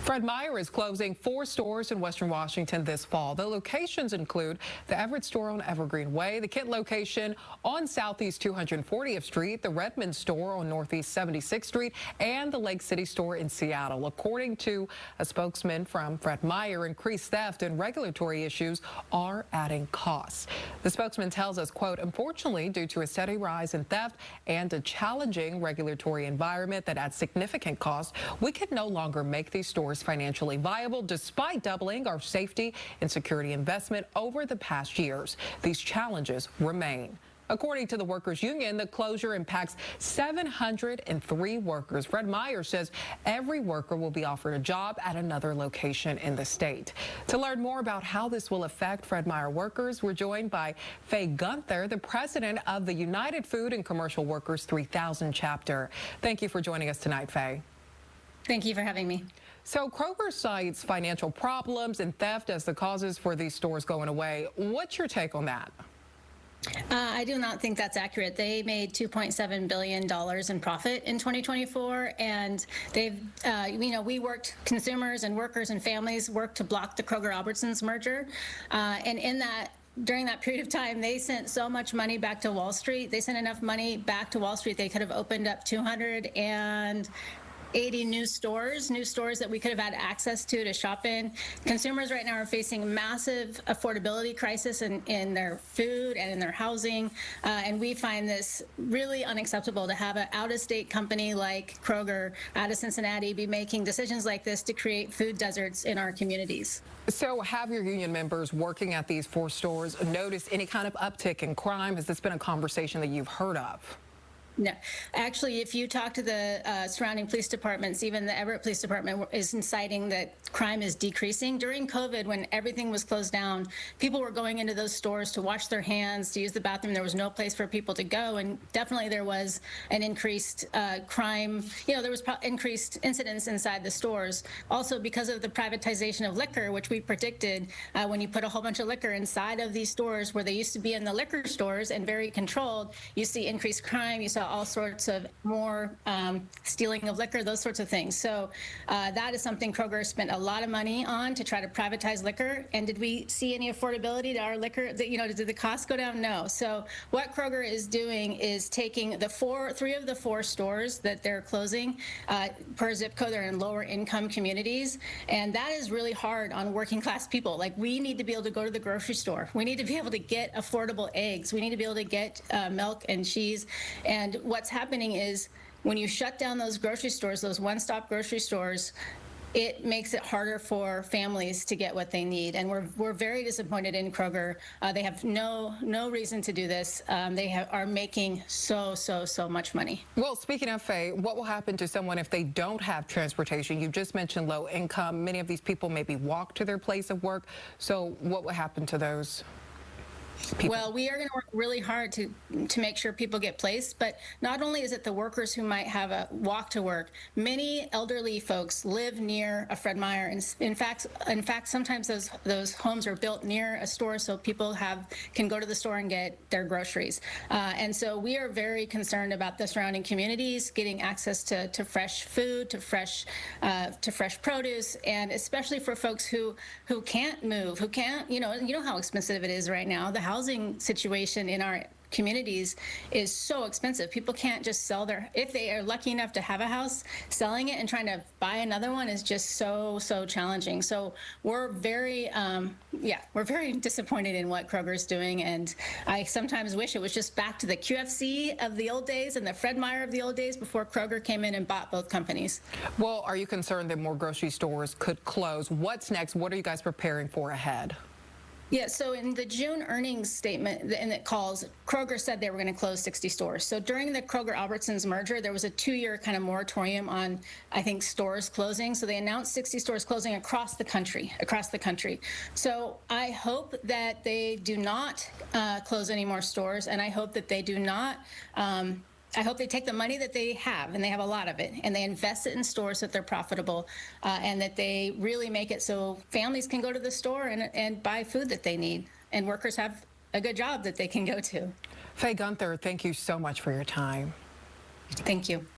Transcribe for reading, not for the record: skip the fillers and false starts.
Fred Meyer is closing 4 stores in Western Washington this fall. The locations include the Everett store on Evergreen Way, the Kent location on Southeast 240th Street, the Redmond store on Northeast 76th Street, and the Lake City store in Seattle. According to a spokesman from Fred Meyer, increased theft and regulatory issues are adding costs. The spokesman tells us, quote, unfortunately, due to a steady rise in theft and a challenging regulatory environment that adds significant costs, we could no longer make these stores financially viable despite doubling our safety and security investment over the past years. These challenges remain. According to the workers union, the closure impacts 703 workers. Fred Meyer says every worker will be offered a job at another location in the state. To learn more about how this will affect Fred Meyer workers, we're joined by Faye Gunther, the president of the United Food and Commercial Workers 3000 chapter. Thank you for joining us tonight, Faye. Thank you for having me. So Kroger cites financial problems and theft as the causes for these stores going away. What's your take on that? I do not think that's accurate. They made $2.7 billion in profit in 2024, and they've, consumers and workers and families worked to block the Kroger-Albertsons merger, during that period of time, they sent so much money back to Wall Street. They sent enough money back to Wall Street, they could have opened up 280 new stores that we could have had access to shop in. Consumers right now are facing massive affordability crisis in their food and in their housing, and we find this really unacceptable to have an out-of-state company like Kroger out of Cincinnati be making decisions like this to create food deserts in our communities. So have your union members working at these 4 stores noticed any kind of uptick in crime? Has this been a conversation that you've heard of? No, actually, if you talk to the surrounding police departments, even the Everett Police Department is citing that crime is decreasing. During COVID, when everything was closed down, people were going into those stores to wash their hands, to use the bathroom. There was no place for people to go, and definitely there was an increased crime. There was increased incidents inside the stores. Also, because of the privatization of liquor, which we predicted, when you put a whole bunch of liquor inside of these stores where they used to be in the liquor stores and very controlled, you see increased crime. You saw all sorts of more stealing of liquor, those sorts of things. So that is something Kroger spent a lot of money on to try to privatize liquor. And did we see any affordability to our liquor? Did the costs go down? No. So what Kroger is doing is taking the 3 of the 4 stores that they're closing per zip code. They're in lower income communities, and that is really hard on working class people. Like, we need to be able to go to the grocery store. We need to be able to get affordable eggs. We need to be able to get milk and cheese. And what's happening is when you shut down those grocery stores, those one-stop grocery stores, it makes it harder for families to get what they need. And we're very disappointed in Kroger. They have no reason to do this. They are making so much money. Well, speaking of, Faye, what will happen to someone if they don't have transportation? You just mentioned low income. Many of these people maybe walk to their place of work. So what will happen to those people? Well, we are going to work really hard to make sure people get placed, but not only is it the workers who might have a walk to work. Many elderly folks live near a Fred Meyer, and in fact, sometimes those homes are built near a store, so people can go to the store and get their groceries. And so we are very concerned about the surrounding communities getting access to fresh food, to fresh produce, and especially for folks who can't move, who can't, you know how expensive it is right now. The housing situation in our communities is so expensive. People can't just sell if they are lucky enough to have a house, selling it and trying to buy another one is just so challenging. So we're very disappointed in what Kroger's doing, and I sometimes wish it was just back to the QFC of the old days and the Fred Meyer of the old days before Kroger came in and bought both companies. Well, are you concerned that more grocery stores could close? What's next? What are you guys preparing for ahead? Yeah, so in the June earnings statement and it calls, Kroger said they were going to close 60 stores. So during the Kroger-Albertsons merger, there was a 2-year kind of moratorium on, I think, stores closing. So they announced 60 stores closing across the country. So I hope that they do not close any more stores, and I hope that they do not I hope they take the money that they have, and they have a lot of it, and they invest it in stores so that they're profitable, and that they really make it so families can go to the store and buy food that they need, and workers have a good job that they can go to. Faye Gunther, thank you so much for your time. Thank you.